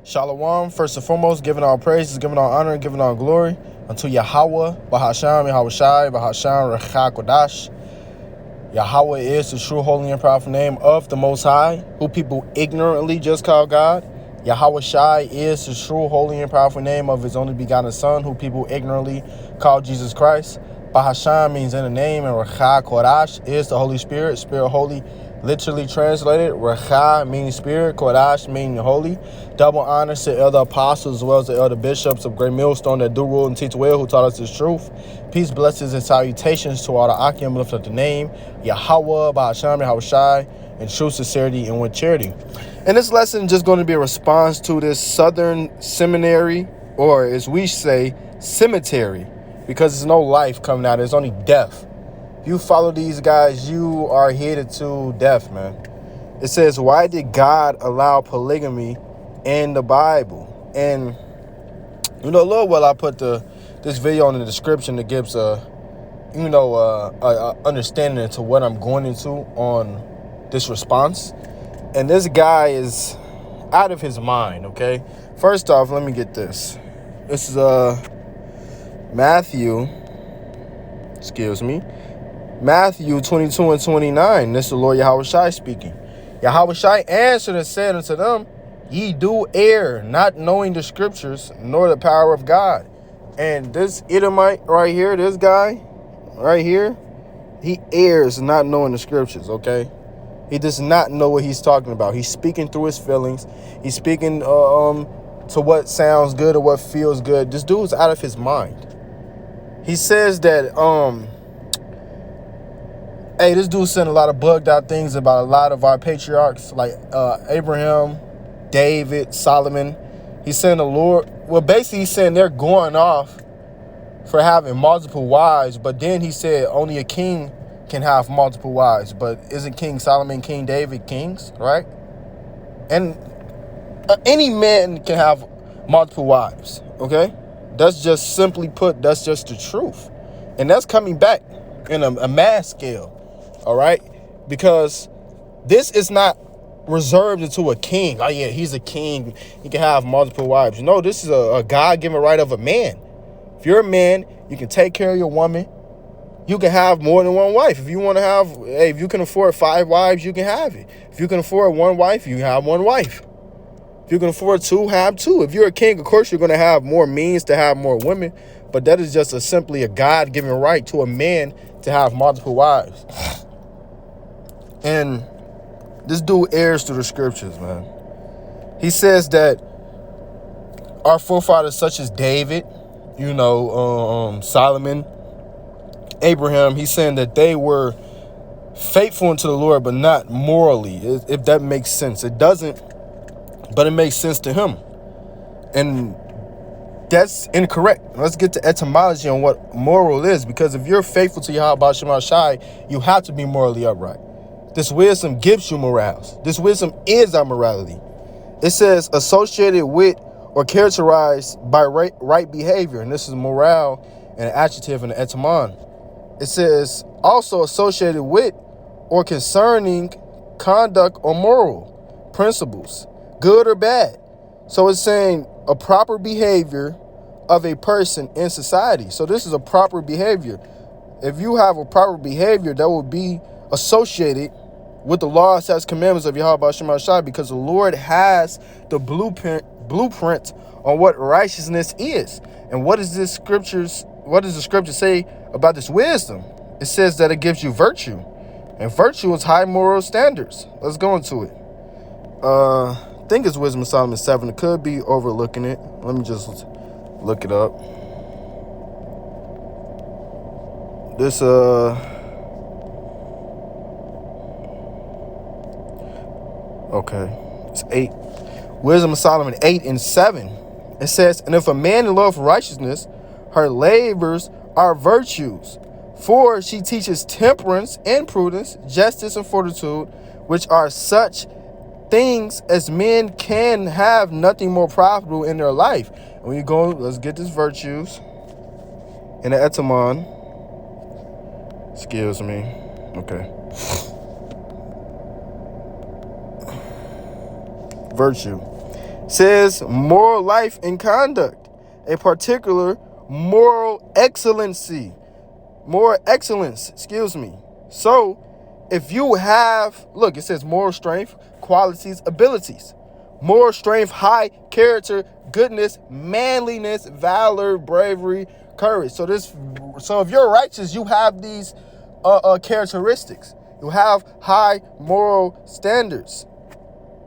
Shalom, first and foremost, giving all praises, giving all honor, and giving all glory unto Yahweh, Bahasham, Yahweh Shai, Bahasham, Rechak Kodash. Yahweh is the true, holy, and powerful name of the Most High, who people ignorantly just call God. Yahweh Shai is the true, holy, and powerful name of his only begotten Son, who people ignorantly call Jesus Christ. Bahasham means in the name, and Rechak Kodash is the Holy Spirit, Spirit holy. Literally translated, Recha meaning spirit, Kodash meaning holy. Double honors to elder apostles as well as the elder bishops of Great Millstone that do rule and teach well, who taught us this truth. Peace, blessings, and salutations to all the Akim, lift up the name, Yahweh, Bahasham, Yahweh Shai, in true sincerity and with charity. And this lesson is just going to be a response to this Southern seminary, or as we say, cemetery, because there's no life coming out, there's only death. If you follow these guys, you are headed to death, man. It says, why did God allow polygamy in the Bible? And, you know, Lord, well, I put this video in the description that gives a understanding into what I'm going into on this response. And this guy is out of his mind, okay? First off, let me get this. This is Matthew 22 and 29. This is the Lord Yahweh Shai speaking. Yahweh Shai answered and said unto them, ye do err, not knowing the scriptures, nor the power of God. And this Edomite right here, this guy right here, he errs not knowing the scriptures, okay? He does not know what he's talking about. He's speaking through his feelings. He's speaking to what sounds good or what feels good. This dude's out of his mind. He says that hey, this dude saying a lot of bugged out things about a lot of our patriarchs, like Abraham, David, Solomon. He's saying the Lord, well, basically he's saying they're going off for having multiple wives, but then he said only a king can have multiple wives. But isn't King Solomon, King David kings, right? And any man can have multiple wives, okay? That's just simply put, that's just the truth. And that's coming back in a mass scale. All right, because this is not reserved into a king. Oh yeah, he's a king, he can have multiple wives. No, this is a God-given right of a man. If you're a man, you can take care of your woman. You can have more than one wife. If you want to have, hey, if you can afford 5 wives, you can have it. If you can afford 1 wife, you can have 1 wife. If you can afford 2, have 2. If you're a king, of course you're going to have more means to have more women, but that is just simply a God-given right to a man to have multiple wives. And this dude errs through the scriptures, man. He says that our forefathers such as David, Solomon, Abraham, he's saying that they were faithful unto the Lord, but not morally, if that makes sense. It doesn't, but it makes sense to him. And that's incorrect. Let's get to etymology on what moral is, because if you're faithful to Yahweh Shema Shai, you have to be morally upright. This wisdom gives you morals. This wisdom is our morality. It says associated with or characterized by right behavior. And this is morale and an adjective in the etymon. It says also associated with or concerning conduct or moral principles, good or bad. So it's saying a proper behavior of a person in society. So this is a proper behavior. If you have a proper behavior, that will be associated with the laws, statutes, commandments of Yahweh Shema Shai, because the Lord has the blueprint on what righteousness is. And what does the scripture say about this wisdom? It says that it gives you virtue, and virtue is high moral standards. Let's go into it. I think it's Wisdom of Solomon 7. It could be overlooking it. Let me just look it up. This okay, it's 8. Wisdom of Solomon 8 and 7. It says, and if a man love righteousness, her labors are virtues, for she teaches temperance and prudence, justice and fortitude, which are such things as men can have nothing more profitable in their life. And when you go, let's get this virtues in the etymon. Excuse me. Okay. Virtue. Says moral life and conduct, a particular moral excellency. Moral excellence, excuse me. So, if you have, look, it says moral strength, qualities, abilities. Moral strength, high character, goodness, manliness, valor, bravery, courage. So if you're righteous, you have these characteristics. You have high moral standards.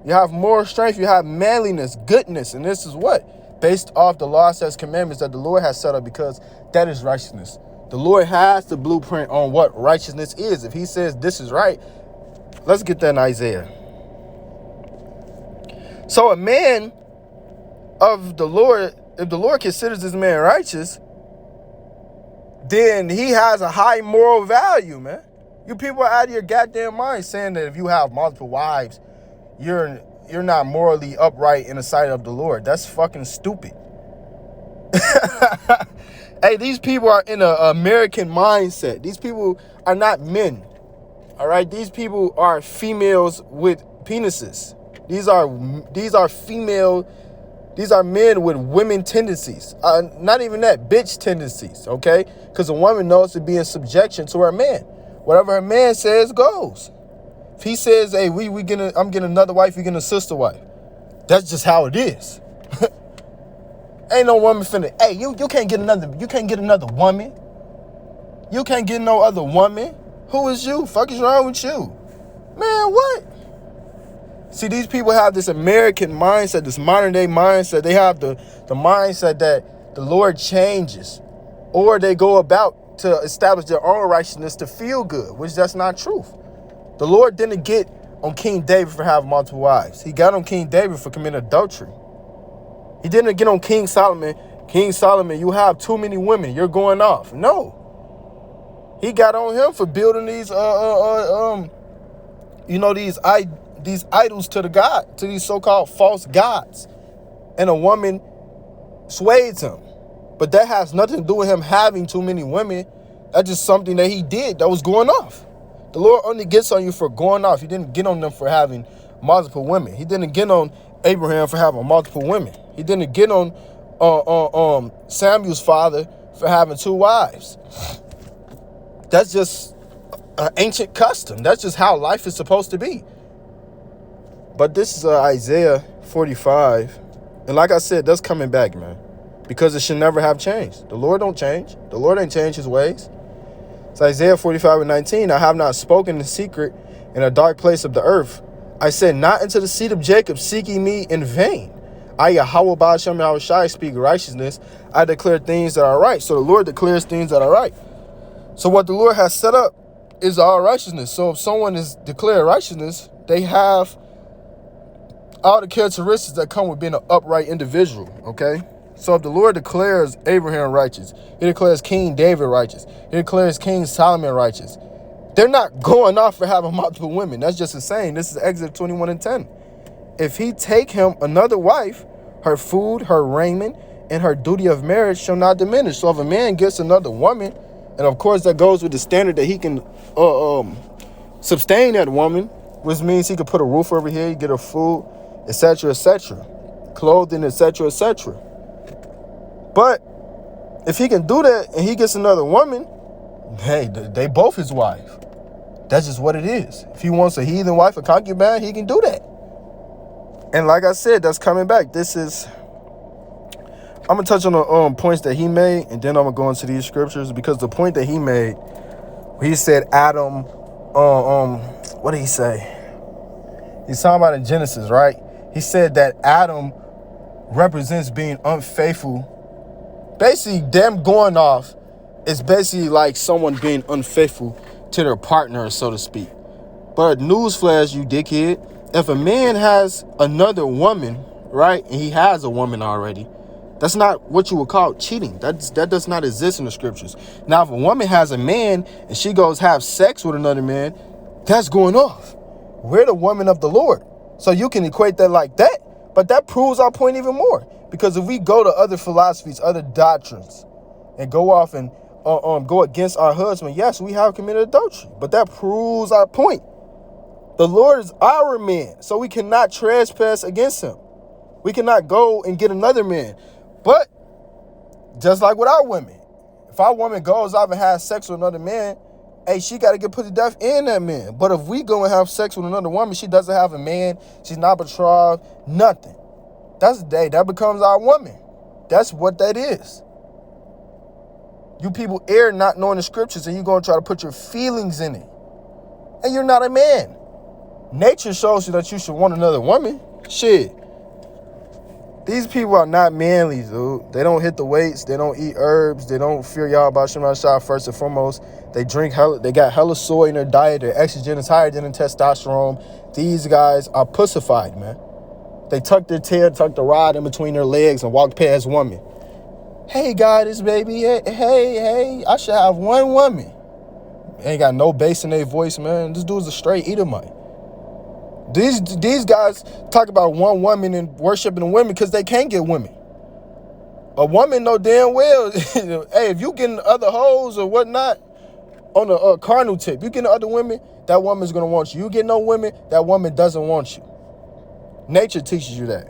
You have moral strength. You have manliness, goodness. And this is what? Based off the law, says commandments that the Lord has set up, because that is righteousness. The Lord has the blueprint on what righteousness is. If he says this is right, let's get that in Isaiah. So a man of the Lord, if the Lord considers this man righteous, then he has a high moral value, man. You people are out of your goddamn mind saying that if you have multiple wives, you're not morally upright in the sight of the Lord. That's fucking stupid. Hey, these people are in an American mindset. These people are not men. All right, these people are females with penises. These are female. These are men with women tendencies. Not even that, bitch tendencies. Okay, because a woman knows to be in subjection to her man. Whatever her man says goes. If he says, "Hey, I'm getting another wife, you're getting a sister wife," that's just how it is. Ain't no woman finna, hey, you can't get another woman. You can't get no other woman. Who is you? Fuck is wrong with you? Man, what? See, these people have this American mindset, this modern day mindset. They have the mindset that the Lord changes, or they go about to establish their own righteousness to feel good, which that's not truth. The Lord didn't get on King David for having multiple wives. He got on King David for committing adultery. He didn't get on King Solomon. King Solomon, you have too many women. You're going off. No. He got on him for building these these idols to these so-called false gods. And a woman swayed him. But that has nothing to do with him having too many women. That's just something that he did that was going off. The Lord only gets on you for going off. He didn't get on them for having multiple women. He didn't get on Abraham for having multiple women. He didn't get on Samuel's father for having 2 wives. That's just an ancient custom. That's just how life is supposed to be. But this is Isaiah 45. And like I said, that's coming back, man. Because it should never have changed. The Lord don't change. The Lord ain't changed his ways. It's Isaiah 45:19. I have not spoken in secret in a dark place of the earth. I said not into the seed of Jacob, seeking me in vain. I, Yahweh Ba'ashem Yahushai, speak righteousness. I declare things that are right. So the Lord declares things that are right. So what the Lord has set up is all righteousness. So if someone is declared righteousness, they have all the characteristics that come with being an upright individual, okay? So if the Lord declares Abraham righteous, he declares King David righteous, he declares King Solomon righteous, they're not going off for having multiple women. That's just insane. This is Exodus 21:10. If he take him another wife, her food, her raiment, and her duty of marriage shall not diminish. So if a man gets another woman, and of course that goes with the standard that he can sustain that woman, which means he could put a roof over here, get her food, etc., clothing, etc., etc. But if he can do that and he gets another woman, hey, they both his wife. That's just what it is. If he wants a heathen wife, a concubine, he can do that. And like I said, that's coming back. I'm going to touch on the points that he made, and then I'm going to go into these scriptures, because the point that he made, he said Adam, what did he say? He's talking about in Genesis, right? He said that Adam represents being unfaithful. Basically, them going off is basically like someone being unfaithful to their partner, so to speak. But newsflash, you dickhead, if a man has another woman, right, and he has a woman already, that's not what you would call cheating. That does not exist in the scriptures. Now, if a woman has a man and she goes have sex with another man, that's going off. We're the woman of the Lord. So you can equate that like that, but that proves our point even more. Because if we go to other philosophies, other doctrines, and go off and go against our husband, yes, we have committed adultery. But that proves our point. The Lord is our man, so we cannot trespass against him. We cannot go and get another man. But just like with our women, if our woman goes off and has sex with another man, hey, she got to get put to death in that man. But if we go and have sex with another woman, she doesn't have a man, she's not betrothed, nothing. That becomes our woman. That's what that is. You people err not knowing the scriptures, and you're going to try to put your feelings in it. And you're not a man. Nature shows you that you should want another woman. Shit. These people are not manly, dude. They don't hit the weights. They don't eat herbs. They don't fear Yahweh Shem Shah first and foremost. They got hella soy in their diet. Their estrogen is higher than the testosterone. These guys are pussified, man. They tuck their tail, tuck the rod in between their legs and walk past women. Hey, goddess, baby. Hey, I should have one woman. Ain't got no bass in their voice, man. This dude's a straight Edomite. These guys talk about one woman and worshiping the women because they can't get women. A woman know damn well, hey, if you getting other hoes or whatnot on a carnal tip, you getting other women, that woman's going to want you. You get no women, that woman doesn't want you. Nature teaches you that.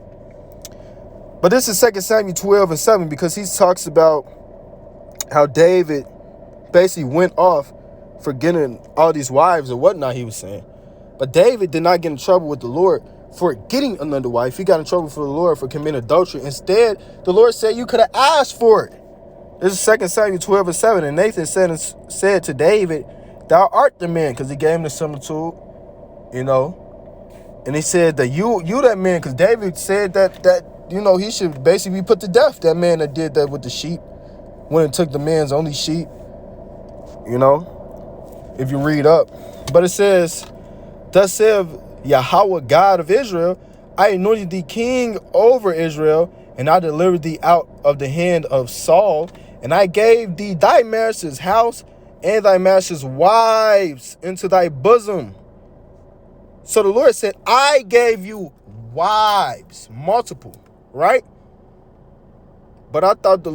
But this is 2 Samuel 12:7 because he talks about how David basically went off for getting all these wives or whatnot, he was saying. But David did not get in trouble with the Lord for getting another wife. He got in trouble for the Lord for committing adultery. Instead, the Lord said you could have asked for it. This is 2 Samuel 12:7. And Nathan said to David, thou art the man, because he gave him the similitude, And he said that you that man, because David said that he should basically be put to death. That man that did that with the sheep, when it took the man's only sheep, if you read up. But it says, thus saith Yahweh God of Israel, I anointed thee king over Israel, and I delivered thee out of the hand of Saul, and I gave thee thy master's house and thy master's wives into thy bosom. So the Lord said, I gave you wives, multiple, right? But I thought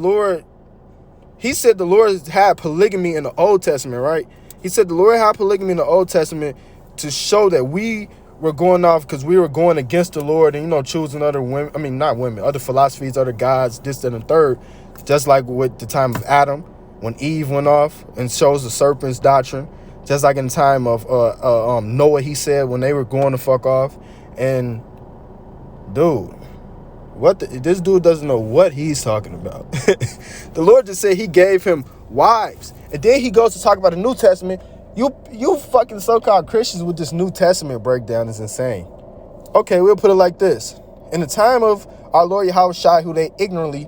he said the Lord had polygamy in the Old Testament, right? He said the Lord had polygamy in the Old Testament to show that we were going off because we were going against the Lord and, choosing other women, not women, other philosophies, other gods, this, that, and third. Just like with the time of Adam, when Eve went off and chose the serpent's doctrine. Just like in the time of Noah, he said, when they were going to fuck off. And, dude, this dude doesn't know what he's talking about. The Lord just said he gave him wives. And then he goes to talk about the New Testament. You fucking so-called Christians with this New Testament breakdown is insane. Okay, we'll put it like this. In the time of our Lord Yahweh Shai, who they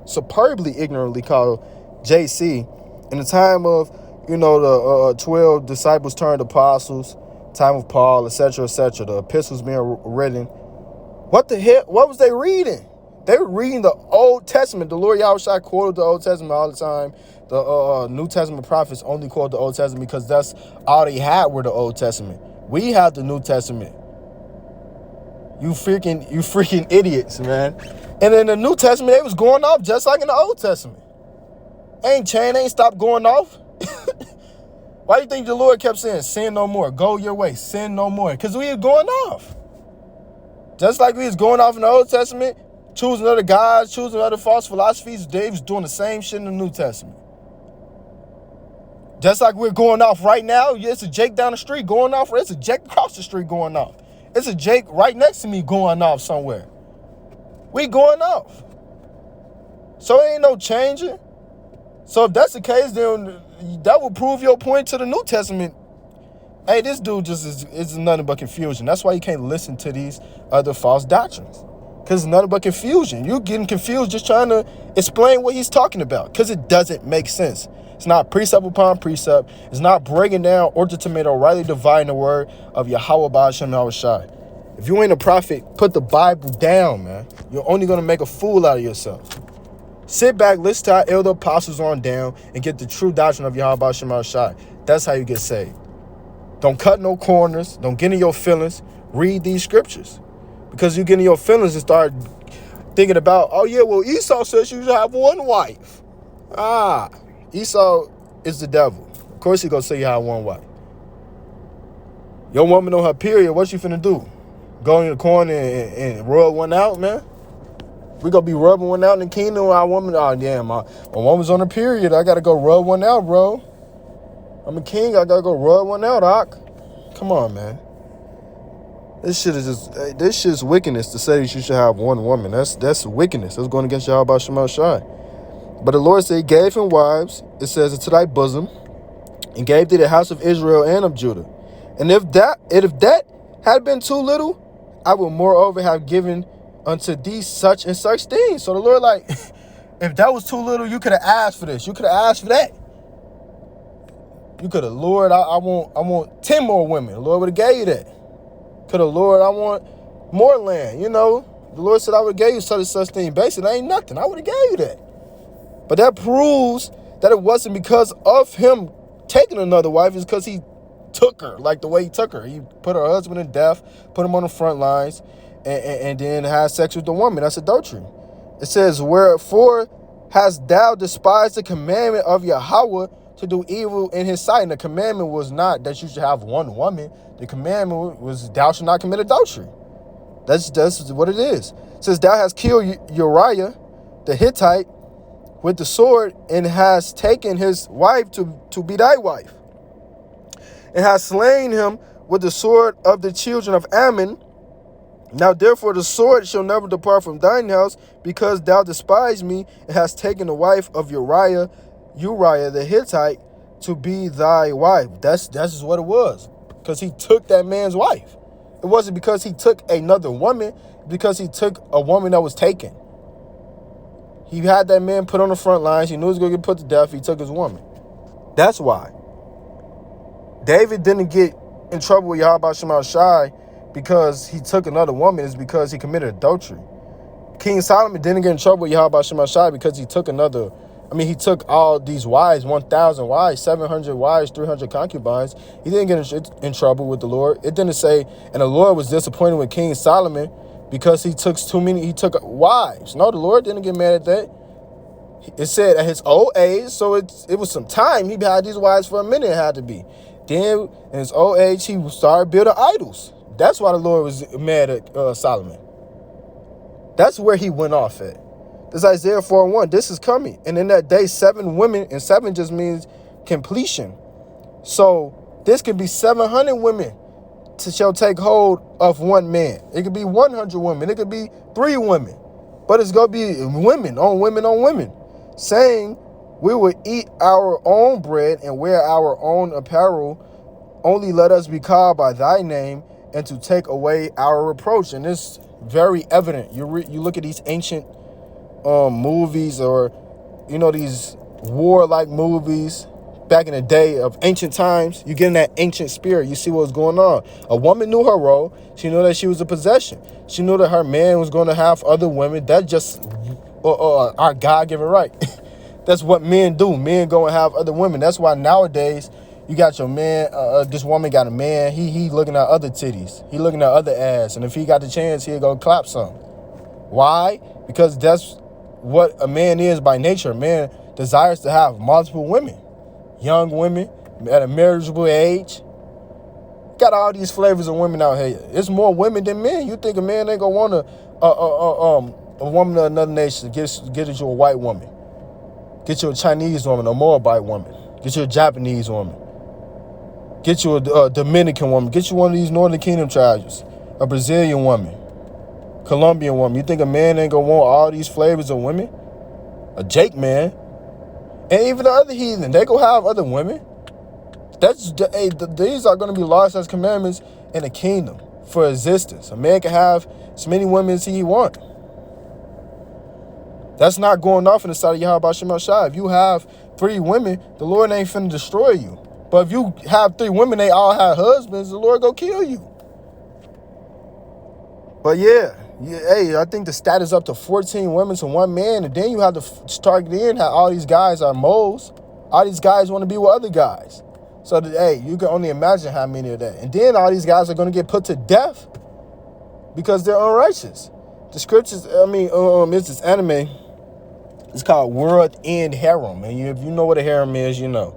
superbly ignorantly call JC, in the time of, the 12 disciples turned apostles, time of Paul, etc., the epistles being written, what the hell? What was they reading? They were reading the Old Testament. The Lord Yahweh Shai quoted the Old Testament all the time. The New Testament prophets only quote the Old Testament because that's all they had were the Old Testament. We have the New Testament. You freaking idiots, man. And in the New Testament, they was going off just like in the Old Testament. Ain't stopped going off. Why do you think the Lord kept saying, sin no more, go your way, sin no more? Because we were going off. Just like we was going off in the Old Testament, choosing other gods, choosing other false philosophies, David's doing the same shit in the New Testament. Just like we're going off right now, it's a Jake down the street going off, or it's a Jake across the street going off. It's a Jake right next to me going off somewhere. We going off. So it ain't no changing. So if that's the case, then that will prove your point to the New Testament. Hey, this dude just is nothing but confusion. That's why you can't listen to these other false doctrines. Because it's nothing but confusion. You're getting confused just trying to explain what he's talking about. Because it doesn't make sense. It's not precept upon precept. It's not breaking down or tomato, rightly dividing the word of Yahweh Ba'ashem Yahushai. If you ain't a prophet, put the Bible down, man. You're only going to make a fool out of yourself. Sit back, listen to our elder apostles on down, and get the true doctrine of Yahweh Ba'ashem Yahushai. That's how you get saved. Don't cut no corners. Don't get in your feelings. Read these scriptures. Because you get in your feelings and start thinking about, oh yeah, well, Esau says you should have one wife. Esau is the devil. Of course he gonna say you have one wife. Your woman on her period, what you finna do? Go in the corner and roll one out, man? We gonna be rubbing one out in the kingdom. Our woman, oh damn, my woman's on her period. I gotta go rub one out, bro. I'm a king. I gotta go rub one out, Doc. Come on, man. This shit is wickedness to say that you should have one woman. That's wickedness. That's going against Yahweh Shema Shai. But the Lord said he gave him wives, it says, into thy bosom, and gave thee the house of Israel and of Judah. And if that had been too little, I will moreover have given unto thee such and such things. So the Lord, like, if that was too little, you could have asked for this. You could have asked for that. You could have, Lord, I want 10 more women. The Lord would have gave you that. Could have, Lord, I want more land. You know, the Lord said I would have gave you such and such thing. Basically, that ain't nothing. I would have gave you that. But that proves that it wasn't because of him taking another wife. It's because he took her, like the way he took her. He put her husband in death, put him on the front lines, and then had sex with the woman. That's adultery. It says, wherefore hast thou despised the commandment of Yahweh to do evil in his sight? And the commandment was not that you should have one woman. The commandment was thou shalt not commit adultery. That's what it is. It says, thou hast killed Uriah the Hittite with the sword, and has taken his wife to be thy wife, and has slain him with the sword of the children of Ammon. Now therefore the sword shall never depart from thine house, because thou despised me, and hast taken the wife of Uriah the Hittite to be thy wife. That's just what it was, because he took that man's wife. It wasn't because he took another woman, because he took a woman that was taken. He had that man put on the front lines. He knew he was going to get put to death. He took his woman. That's why. David didn't get in trouble with Yahweh Shema Shai because he took another woman. It's because he committed adultery. King Solomon didn't get in trouble with Yahweh Shema Shai because he took he took all these wives, 1,000 wives, 700 wives, 300 concubines. He didn't get in trouble with the Lord. It didn't say, and the Lord was disappointed with King Solomon because he took wives. No, the Lord didn't get mad at that. It said at his old age, so it was some time. He had these wives for a minute, it had to be. Then in his old age, he started building idols. That's why the Lord was mad at Solomon. That's where he went off at. This Isaiah 4:1. This is coming. And in that day, 7 women, and 7 just means completion. So this could be 700 women shall take hold of one man. It could be 100 women. It could be 3 women. But it's going to be women on women on women, saying, we will eat our own bread and wear our own apparel. Only let us be called by thy name, and to take away our reproach. And it's very evident. You look at these ancient movies, or these warlike movies back in the day of ancient times. You get in that ancient spirit. You see what's going on. A woman knew her role. She knew that she was a possession. She knew that her man was going to have other women. That's just our God-given right. That's what men do. Men go and have other women. That's why nowadays you got your man, this woman got a man, he looking at other titties. He looking at other ass. And if he got the chance, he'll go clap some. Why? Because that's what a man is by nature. A man desires to have multiple women. Young women at a marriageable age. Got all these flavors of women out here. It's more women than men. You think a man ain't gonna want a woman of another nation? Get you a white woman. Get you a Chinese woman, a Moabite woman. Get you a Japanese woman. Get you a Dominican woman. Get you one of these Northern Kingdom tribes. A Brazilian woman. Colombian woman. You think a man ain't gonna want all these flavors of women? A Jake man. And even the other heathen, they gonna have other women. These are gonna be laws as commandments in the kingdom for existence. A man can have as many women as he want. That's not going off in the side of Yahweh Shema Shai. If you have 3 women, the Lord ain't finna destroy you. But if you have 3 women, they all have husbands, the Lord go kill you. But yeah, I think the stat is up to 14 women to 1 man. And then you have to start in how all these guys are moles. All these guys want to be with other guys. So you can only imagine how many of that. And then all these guys are going to get put to death because they're unrighteous. The scriptures, it's this anime. It's called World End Harem. And if you know what a harem is, you know.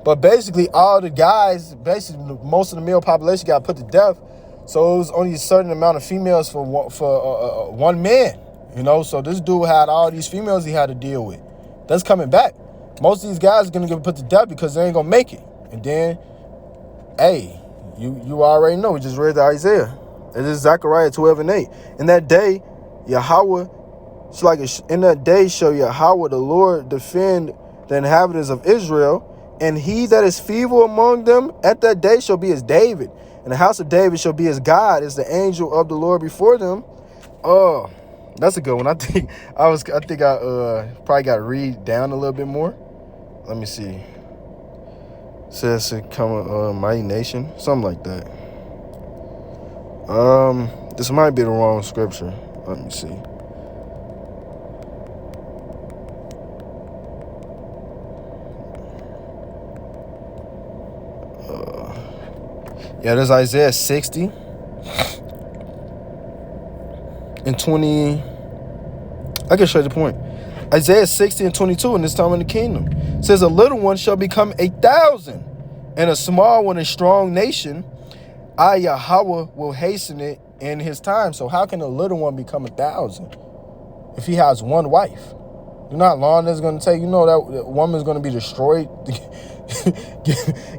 But basically, all the guys, most of the male population got put to death. So it was only a certain amount of females for one man. You know, so this dude had all these females he had to deal with. That's coming back. Most of these guys are going to get put to death because they ain't going to make it. And then, hey, you already know. We just read the Isaiah. It is Zechariah 12:8. In that day, Yahweh, in that day shall Yahweh the Lord defend the inhabitants of Israel, and he that is feeble among them at that day shall be as David, and the house of David shall be as God, as the angel of the Lord before them. Oh, that's a good one. I think I probably got to read down a little bit more. Let me see. It says to come a mighty nation, something like that. This might be the wrong scripture. Let me see. Yeah, there's Isaiah 60 and 20. I can show you the point. Isaiah 60 and 22 in this time in the kingdom. It says, a little one shall become 1,000, and a small one a strong nation. I, Yahweh, will hasten it in his time. So how can a little one become 1,000 if he has one wife? You know how long that's going to take? You know that woman's going to be destroyed,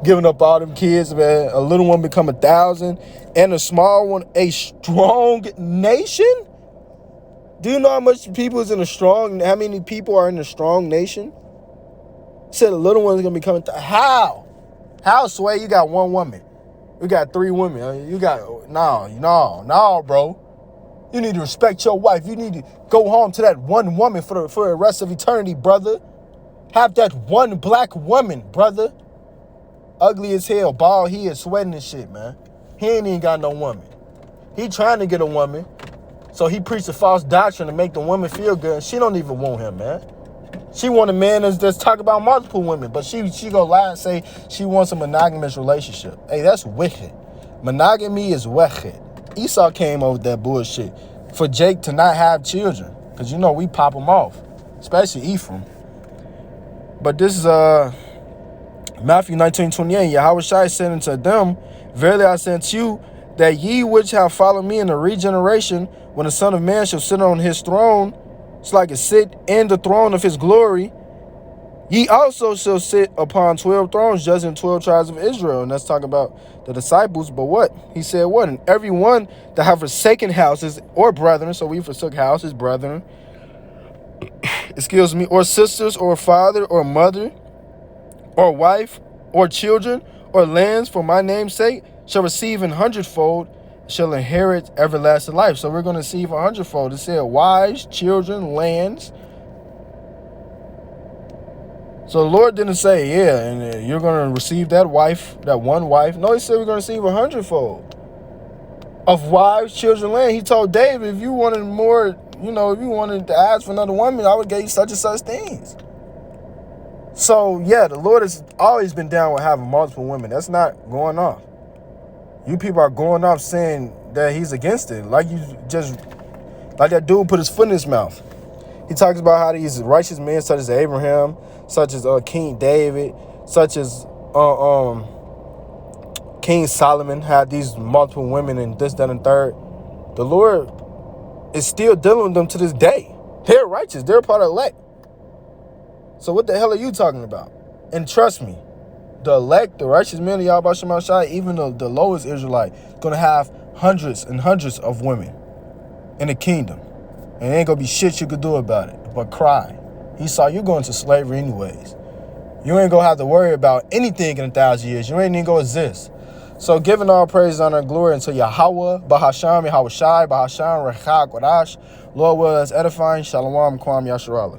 giving up all them kids, man. A little one become 1,000, and a small one a strong nation? Do you know how much people is in a strong? How many people are in a strong nation? Said a little one's gonna be coming. How? How, Sway? You got one woman. You got 3 women. You got no, bro. You need to respect your wife. You need to go home to that one woman for the rest of eternity, brother. Have that one black woman, brother. Ugly as hell, bald head, sweating and shit, man. He ain't even got no woman. He trying to get a woman. So he preached a false doctrine to make the woman feel good. She don't even want him, man. She want a man that's talk about multiple women, but she go lie and say she wants a monogamous relationship. Hey, that's wicked. Monogamy is wicked. Esau came over with that bullshit for Jake to not have children, because you know we pop them off, especially Ephraim. But this is Matthew 19:28. Yahweh Shai said unto them, verily I say unto you, that ye which have followed me in the regeneration, when the Son of Man shall sit on his throne, it's like it sit in the throne of his glory, ye also shall sit upon 12 thrones, judging 12 tribes of Israel. And that's talking about the disciples. But what? He said what? And every one that have forsaken houses or brethren, so we forsook houses, brethren, excuse me, or sisters, or father, or mother, or wife, or children, or lands for my name's sake, shall receive 100-fold, shall inherit everlasting life. So we're going to receive 100-fold. It said wives, children, lands. So the Lord didn't say, yeah, and you're going to receive that wife, that one wife. No, he said we're going to receive 100-fold of wives, children, land. He told David, if you wanted more, if you wanted to ask for another woman, I would give you such and such things. So, yeah, the Lord has always been down with having multiple women. That's not going off. You people are going off saying that he's against it. Like that dude put his foot in his mouth. He talks about how these righteous men such as Abraham, such as King David, such as King Solomon had these multiple women and this, that, and third. The Lord is still dealing with them to this day. They're righteous. They're part of the elect. So what the hell are you talking about? And trust me, the elect, the righteous men of Yahweh Shema Shai, even the lowest Israelite, going to have hundreds and hundreds of women in the kingdom. And there ain't going to be shit you could do about it but cry. Esau, you're going to slavery anyways. You ain't going to have to worry about anything in 1,000 years. You ain't even going to exist. So giving all praise, honor, and glory unto Yahweh, Bahasham, Yahweh Shai, Bahasham, Rechak, Wadash, Lord will us edifying, Shalom, Kwam, Yasharallah.